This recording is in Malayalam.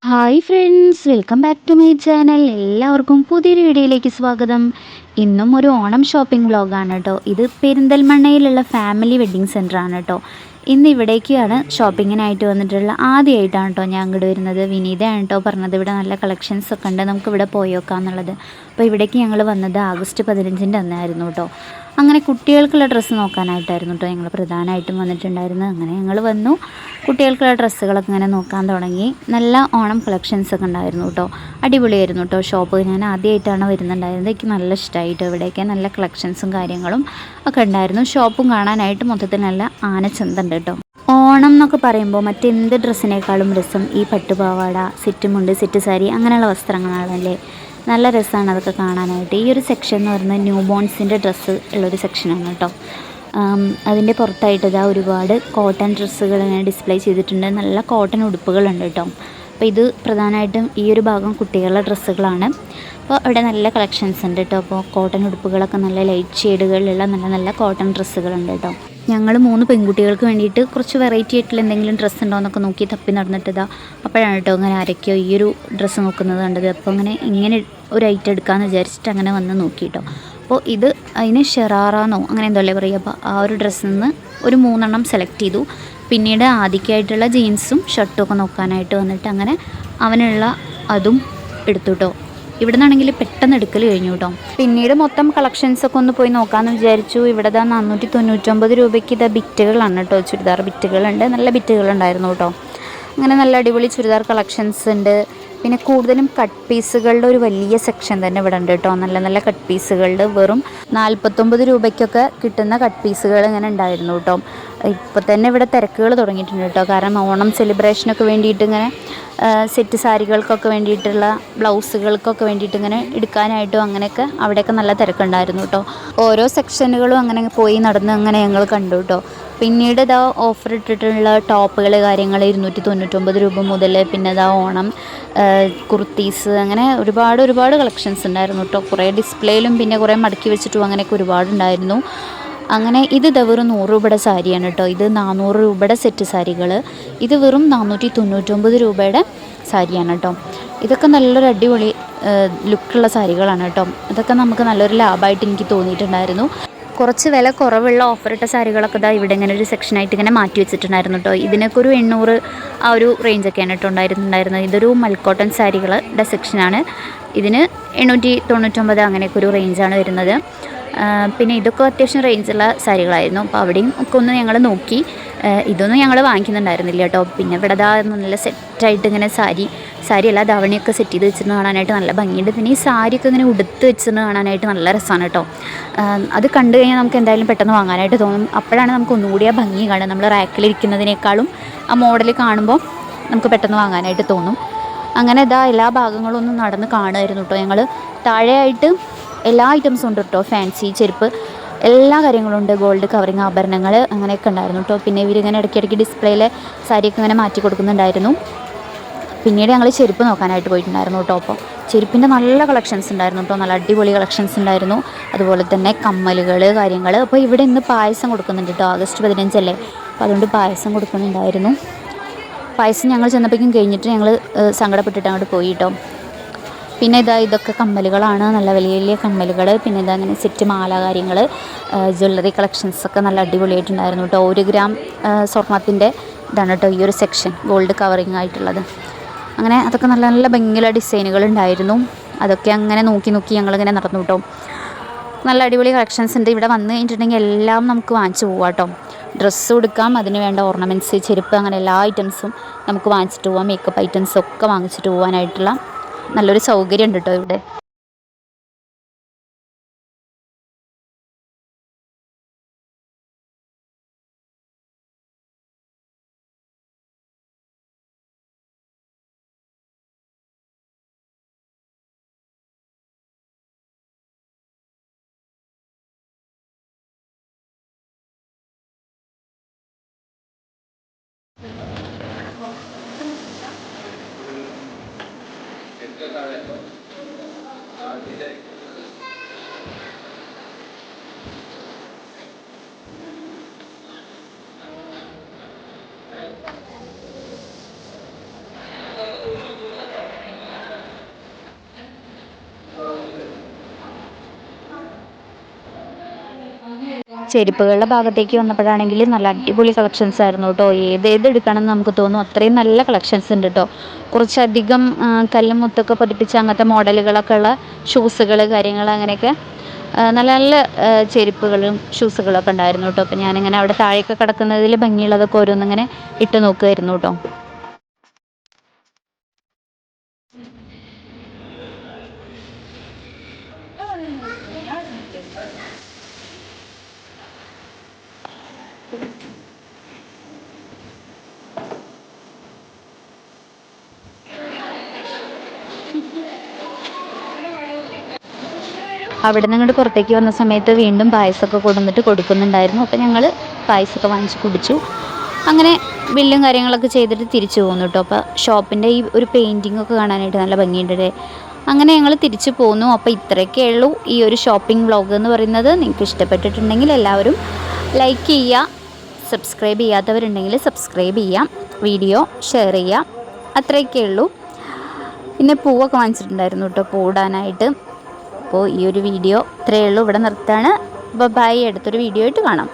Hi friends, welcome back to my channel. എല്ലാവർക്കും പുതിയൊരു വീഡിയോയിലേക്ക് സ്വാഗതം. ഇന്നും ഒരു ഓണം ഷോപ്പിംഗ് വ്ളോഗാണ് കേട്ടോ. ഇത് പെരിന്തൽമണ്ണയിലുള്ള ഫാമിലി വെഡ്ഡിങ് സെൻ്ററാണ് കേട്ടോ. ഇന്ന് ഇവിടേക്കാണ് ഷോപ്പിങ്ങിനായിട്ട് വന്നിട്ടുള്ള ആദ്യമായിട്ടാണ് കേട്ടോ ഞാൻ ഇങ്ങോട്ട് വരുന്നത്. വിനീതയാണ് കേട്ടോ പറഞ്ഞത് ഇവിടെ നല്ല കളക്ഷൻസ് ഒക്കെ ഉണ്ട്, നമുക്ക് ഇവിടെ പോയേക്കാം എന്നുള്ളത്. അപ്പോൾ ഇവിടേക്ക് ഞങ്ങൾ വന്നത് ആഗസ്റ്റ് 15-ൻ്റെ അന്നായിരുന്നു കേട്ടോ. അങ്ങനെ കുട്ടികൾക്കുള്ള ഡ്രസ്സ് നോക്കാനായിട്ടായിരുന്നു കേട്ടോ ഞങ്ങൾ പ്രധാനമായിട്ടും വന്നിട്ടുണ്ടായിരുന്നത്. അങ്ങനെ ഞങ്ങൾ വന്നു, കുട്ടികൾക്കുള്ള ഡ്രസ്സുകളൊക്കെ ഇങ്ങനെ നോക്കാൻ തുടങ്ങി. നല്ല ഓണം കളക്ഷൻസൊക്കെ ഉണ്ടായിരുന്നു കേട്ടോ. അടിപൊളിയായിരുന്നു കേട്ടോ ഷോപ്പ്. ഞാൻ ആദ്യമായിട്ടാണ് വരുന്നുണ്ടായിരുന്നത്. എനിക്ക് നല്ല ഇഷ്ടമായിട്ട് ഇവിടേക്ക് നല്ല കളക്ഷൻസും കാര്യങ്ങളും ഒക്കെ ഉണ്ടായിരുന്നു. ഷോപ്പും കാണാനായിട്ട് മൊത്തത്തിൽ നല്ല ആനച്ചന്തണ്ട് കേട്ടോ. ഓണം എന്നൊക്കെ പറയുമ്പോൾ മറ്റെന്ത് ഡ്രസ്സിനേക്കാളും രസം ഈ പട്ടുപാവാട, സെറ്റ് മുണ്ട്, സെറ്റ് സാരി അങ്ങനെയുള്ള വസ്ത്രങ്ങളാണല്ലേ. നല്ല രസമാണ് അതൊക്കെ കാണാനായിട്ട്. ഈ ഒരു സെക്ഷൻ എന്ന് പറയുന്നത് ന്യൂ ബോൺസിൻ്റെ ഡ്രസ്സ് ഉള്ളൊരു സെക്ഷനാണ് കേട്ടോ. അതിൻ്റെ പുറത്തായിട്ട് ഇതാ ഒരുപാട് കോട്ടൺ ഡ്രസ്സുകൾ ഇങ്ങനെ ഡിസ്പ്ലേ ചെയ്തിട്ടുണ്ട്. നല്ല കോട്ടൺ ഉടുപ്പുകളുണ്ട് കേട്ടോ. അപ്പോൾ ഇത് പ്രധാനമായിട്ടും ഈ ഒരു ഭാഗം കുട്ടികളുടെ ഡ്രസ്സുകളാണ്. അപ്പോൾ അവിടെ നല്ല കളക്ഷൻസ് ഉണ്ട് കേട്ടോ. അപ്പോൾ കോട്ടൺ ഉടുപ്പുകളൊക്കെ നല്ല ലൈറ്റ് ഷെയ്ഡുകളിലുള്ള നല്ല നല്ല കോട്ടൺ ഡ്രസ്സുകളുണ്ട് കേട്ടോ. ഞങ്ങൾ 3 പെൺകുട്ടികൾക്ക് വേണ്ടിയിട്ട് കുറച്ച് വെറൈറ്റി ആയിട്ടുള്ള എന്തെങ്കിലും ഡ്രസ്സ് ഉണ്ടോ എന്നൊക്കെ നോക്കി തപ്പി നടന്നിട്ടതാ. അപ്പോഴാണ് കേട്ടോ ഇങ്ങനെ ആരൊക്കെയോ ഈ ഒരു ഡ്രസ്സ് നോക്കുന്നത് കണ്ടത്. അപ്പോൾ ഇങ്ങനെ ഒരു ഐറ്റം എടുക്കാമെന്ന് വിചാരിച്ചിട്ട് അങ്ങനെ വന്ന് നോക്കി കേട്ടോ. അപ്പോൾ ഇത് അതിന് ഷെറാറാന്നോ അങ്ങനെ എന്തോ അല്ലേ പറയുക. അപ്പോൾ ആ ഒരു ഡ്രസ്സിൽ നിന്ന് ഒരു 3 സെലക്ട് ചെയ്തു. പിന്നീട് ആദ്യമായിട്ടുള്ള ജീൻസും ഷർട്ടും ഒക്കെ നോക്കാനായിട്ട് വന്നിട്ട് അങ്ങനെ അവനുള്ള അതും എടുത്തു കേട്ടോ. ഇവിടെ നിന്നാണെങ്കിൽ പെട്ടെന്ന് എടുക്കൽ കഴിഞ്ഞു കേട്ടോ. പിന്നീട് മൊത്തം കളക്ഷൻസൊക്കെ ഒന്ന് പോയി നോക്കാമെന്ന് വിചാരിച്ചു. ഇവിടെ 499 രൂപയ്ക്ക് ബിറ്റുകളാണ് കേട്ടോ. ചുരിദാർ ബിറ്റുകളുണ്ട്, നല്ല ബിറ്റുകളുണ്ടായിരുന്നു കേട്ടോ. അങ്ങനെ നല്ല അടിപൊളി ചുരിദാർ കളക്ഷൻസ് ഉണ്ട്. പിന്നെ കൂടുതലും കട്ട് പീസുകളുടെ ഒരു വലിയ സെക്ഷൻ തന്നെ ഇവിടെ ഉണ്ട് കേട്ടോ. നല്ല നല്ല കട്ട് പീസുകളുടെ വെറും 49 രൂപയ്ക്കൊക്കെ കിട്ടുന്ന കട്ട് പീസുകൾ ഇങ്ങനെ ഉണ്ടായിരുന്നു കേട്ടോ. ഇപ്പോൾ തന്നെ ഇവിടെ തിരക്കുകൾ തുടങ്ങിയിട്ടുണ്ട് കേട്ടോ. കാരണം ഓണം സെലിബ്രേഷനൊക്കെ വേണ്ടിയിട്ട് ഇങ്ങനെ സെറ്റ് സാരികൾക്കൊക്കെ വേണ്ടിയിട്ടുള്ള ബ്ലൗസുകൾക്കൊക്കെ വേണ്ടിയിട്ട് ഇങ്ങനെ എടുക്കാനായിട്ടും അങ്ങനെയൊക്കെ അവിടെയൊക്കെ നല്ല തിരക്കുണ്ടായിരുന്നു കേട്ടോ. ഓരോ സെക്ഷനുകളും അങ്ങനെ പോയി നടന്ന് അങ്ങനെ ഞങ്ങൾ കണ്ടു കേട്ടോ. പിന്നീട് ഇതാ ഓഫർ ഇട്ടിട്ടുള്ള ടോപ്പുകൾ കാര്യങ്ങൾ 299 രൂപ മുതൽ, പിന്നെ ഇതാ ഓണം കുർത്തീസ് അങ്ങനെ ഒരുപാട് കളക്ഷൻസ് ഉണ്ടായിരുന്നു കേട്ടോ. കുറേ ഡിസ്പ്ലേയിലും പിന്നെ കുറേ മടക്കി വെച്ചിട്ടും അങ്ങനെയൊക്കെ ഒരുപാടുണ്ടായിരുന്നു. അങ്ങനെ ഇത് വെറും 100 രൂപയുടെ സാരിയാണ് കേട്ടോ. ഇത് 400 രൂപയുടെ സെറ്റ് സാരികൾ. ഇത് വെറും 499 രൂപയുടെ സാരിയാണ് കേട്ടോ. ഇതൊക്കെ നല്ലൊരു അടിപൊളി ലുക്കുള്ള സാരികളാണ് കേട്ടോ. ഇതൊക്കെ നമുക്ക് നല്ലൊരു ലാഭമായിട്ട് എനിക്ക് തോന്നിയിട്ടുണ്ടായിരുന്നു. കുറച്ച് വില കുറവുള്ള ഓഫറിട്ട സാരികളൊക്കെ ഇതാ ഇവിടെ ഇങ്ങനെ ഒരു സെക്ഷനായിട്ട് ഇങ്ങനെ മാറ്റി വെച്ചിട്ടുണ്ടായിരുന്നു കേട്ടോ. ഇതിനൊക്കെ ഒരു 800 ആ ഒരു റേഞ്ചൊക്കെയാണ് കേട്ടോ ഉണ്ടായിരുന്നുണ്ടായിരുന്നത്. ഇതൊരു മൽക്കോട്ടൺ സാരികളുടെ സെക്ഷനാണ്. ഇതിന് 899 അങ്ങനെയൊക്കെ ഒരു റേഞ്ചാണ് വരുന്നത്. പിന്നെ ഇതൊക്കെ അത്യാവശ്യം റേഞ്ചുള്ള സാരികളായിരുന്നു. അപ്പോൾ അവിടെയും ഒക്കെ ഒന്ന് ഞങ്ങൾ നോക്കി. ഇതൊന്നും ഞങ്ങൾ വാങ്ങിക്കുന്നുണ്ടായിരുന്നില്ല കേട്ടോ. പിന്നെ ഇവിടെ നല്ല സെറ്റായിട്ട് ഇങ്ങനെ സാരിയല്ല ധാവണിയൊക്കെ സെറ്റ് ചെയ്ത് വെച്ചിട്ട് കാണാനായിട്ട് നല്ല ഭംഗിയുണ്ട്. പിന്നെ ഈ സാരിയൊക്കെ ഇങ്ങനെ ഉടുത്ത് വെച്ചിട്ട് കാണാനായിട്ട് നല്ല രസമാണ് കേട്ടോ. അത് കണ്ടു കഴിഞ്ഞാൽ നമുക്ക് എന്തായാലും പെട്ടെന്ന് വാങ്ങാനായിട്ട് തോന്നും. അപ്പോഴാണ് നമുക്ക് ഒന്നുകൂടി ആ ഭംഗി കാണുക. നമ്മൾ റാക്കിലിരിക്കുന്നതിനേക്കാളും ആ മോഡൽ കാണുമ്പോൾ നമുക്ക് പെട്ടെന്ന് വാങ്ങാനായിട്ട് തോന്നും. അങ്ങനെ എല്ലാ ഭാഗങ്ങളും ഒന്ന് നടന്ന് കാണുമായിരുന്നു കേട്ടോ. ഞങ്ങൾ താഴെയായിട്ട് എല്ലാ ഐറ്റംസും ഉണ്ട് കേട്ടോ. ഫാൻസി ചെരുപ്പ് എല്ലാ കാര്യങ്ങളും ഉണ്ട്. ഗോൾഡ് കവറിങ് ആഭരണങ്ങൾ അങ്ങനെയൊക്കെ ഉണ്ടായിരുന്നു കേട്ടോ. പിന്നെ ഇവരിങ്ങനെ ഇടയ്ക്കിടയ്ക്ക് ഡിസ്പ്ലേയിലെ സാരിയൊക്കെ ഇങ്ങനെ മാറ്റി കൊടുക്കുന്നുണ്ടായിരുന്നു. പിന്നീട് ഞങ്ങൾ ചെരുപ്പ് നോക്കാനായിട്ട് പോയിട്ടുണ്ടായിരുന്നു കേട്ടോ. അപ്പോൾ ചെരുപ്പിൻ്റെ നല്ല കളക്ഷൻസ് ഉണ്ടായിരുന്നു കേട്ടോ. നല്ല അടിപൊളി കളക്ഷൻസ് ഉണ്ടായിരുന്നു. അതുപോലെ തന്നെ കമ്മലുകൾ കാര്യങ്ങൾ. അപ്പോൾ ഇവിടെ ഇന്ന് പായസം കൊടുക്കുന്നുണ്ട് കേട്ടോ. ആഗസ്റ്റ് 15 അല്ലേ, അപ്പോൾ അതുകൊണ്ട് പായസം കൊടുക്കുന്നുണ്ടായിരുന്നു. പായസം ഞങ്ങൾ ചെന്നപ്പോഴേക്കും കഴിഞ്ഞിട്ട് ഞങ്ങൾ സങ്കടപ്പെട്ടിട്ട് അങ്ങോട്ട് പോയി കേട്ടോ. പിന്നെ ഇതൊക്കെ കമ്മലുകളാണ്, നല്ല വലിയ വലിയ കമ്മലുകൾ. പിന്നെ അങ്ങനെ സെറ്റ് മാല കാര്യങ്ങൾ, ജ്വല്ലറി കളക്ഷൻസൊക്കെ നല്ല അടിപൊളിയായിട്ടുണ്ടായിരുന്നു കേട്ടോ. 1 ഗ്രാം സ്വർണ്ണത്തിൻ്റെ ഇതാണ് കേട്ടോ ഈ ഒരു സെക്ഷൻ, ഗോൾഡ് കവറിങ് ആയിട്ടുള്ളത്. അങ്ങനെ അതൊക്കെ നല്ല നല്ല ഭംഗിയുള്ള ഡിസൈനുകൾ ഉണ്ടായിരുന്നു. അതൊക്കെ അങ്ങനെ നോക്കി ഞങ്ങളിങ്ങനെ നടന്നു കേട്ടോ. നല്ല അടിപൊളി കളക്ഷൻസ് ഉണ്ട്. ഇവിടെ വന്നു കഴിഞ്ഞിട്ടുണ്ടെങ്കിൽ എല്ലാം നമുക്ക് വാങ്ങിച്ചു പോവാം കേട്ടോ. ഡ്രസ്സ് കൊടുക്കാം, അതിന് വേണ്ട ഓർണമെൻറ്റ്സ്, ചെരുപ്പ്, അങ്ങനെ എല്ലാ ഐറ്റംസും നമുക്ക് വാങ്ങിച്ചിട്ട് പോവാം. മേക്കപ്പ് ഐറ്റംസൊക്കെ വാങ്ങിച്ചിട്ട് പോകാനായിട്ടുള്ള നല്ലൊരു സൗകര്യം ഉണ്ട് കേട്ടോ ഇവിടെ. ചെരുപ്പുകളുടെ ഭാഗത്തേക്ക് വന്നപ്പോഴാണെങ്കിൽ നല്ല അടിപൊളി കളക്ഷൻസ് ആയിരുന്നു കേട്ടോ. ഏത് എടുക്കണമെന്ന് നമുക്ക് തോന്നും, അത്രയും നല്ല കളക്ഷൻസ് ഉണ്ട് കേട്ടോ. കുറച്ചധികം കല്ലും മുത്തൊക്കെ പതിപ്പിച്ച അങ്ങനത്തെ മോഡലുകളൊക്കെ ഉള്ള ഷൂസുകൾ കാര്യങ്ങൾ അങ്ങനെയൊക്കെ നല്ല നല്ല ചെരുപ്പുകളും ഷൂസുകളൊക്കെ ഉണ്ടായിരുന്നു കേട്ടോ. അപ്പോൾ ഞാനിങ്ങനെ അവിടെ താഴേക്ക് കിടക്കുന്നതിൽ ഭംഗിയുള്ളതൊക്കെ ഓരോന്നിങ്ങനെ ഇട്ട് നോക്കുമായിരുന്നു കേട്ടോ. അവിടെ നിന്ന് ഇങ്ങോട്ട് പുറത്തേക്ക് വന്ന സമയത്ത് വീണ്ടും പായസമൊക്കെ കൊണ്ടുവന്നിട്ട് കൊടുക്കുന്നുണ്ടായിരുന്നു. അപ്പോൾ ഞങ്ങൾ പായസമൊക്കെ വാങ്ങിച്ച് കുടിച്ചു. അങ്ങനെ ബില്ലും കാര്യങ്ങളൊക്കെ ചെയ്തിട്ട് തിരിച്ചു പോകുന്നു കേട്ടോ. അപ്പോൾ ഷോപ്പിൻ്റെ ഈ ഒരു പെയിൻറ്റിംഗ് ഒക്കെ കാണാനായിട്ട് നല്ല ഭംഗിയുണ്ട്. അങ്ങനെ ഞങ്ങൾ തിരിച്ചു പോന്നു. അപ്പോൾ ഇത്രയൊക്കെ ഉള്ളൂ ഈ ഒരു ഷോപ്പിംഗ് വ്ളോഗ് എന്ന് പറയുന്നത്. നിങ്ങൾക്ക് ഇഷ്ടപ്പെട്ടിട്ടുണ്ടെങ്കിൽ എല്ലാവരും ലൈക്ക് ചെയ്യുക, സബ്സ്ക്രൈബ് ചെയ്യാത്തവരുണ്ടെങ്കിൽ സബ്സ്ക്രൈബ് ചെയ്യാം, വീഡിയോ ഷെയർ ചെയ്യാം. അത്രയൊക്കെ ഉള്ളൂ. പിന്നെ പൂവൊക്കെ വാങ്ങിച്ചിട്ടുണ്ടായിരുന്നു കേട്ടോ പൂടാനായിട്ട്. അപ്പോൾ ഈ ഒരു വീഡിയോ ഇത്രയേ ഉള്ളൂ, ഇവിടെ നിർത്താണ്. ബൈ, അടുത്തൊരു വീഡിയോ ആയിട്ട് കാണാം.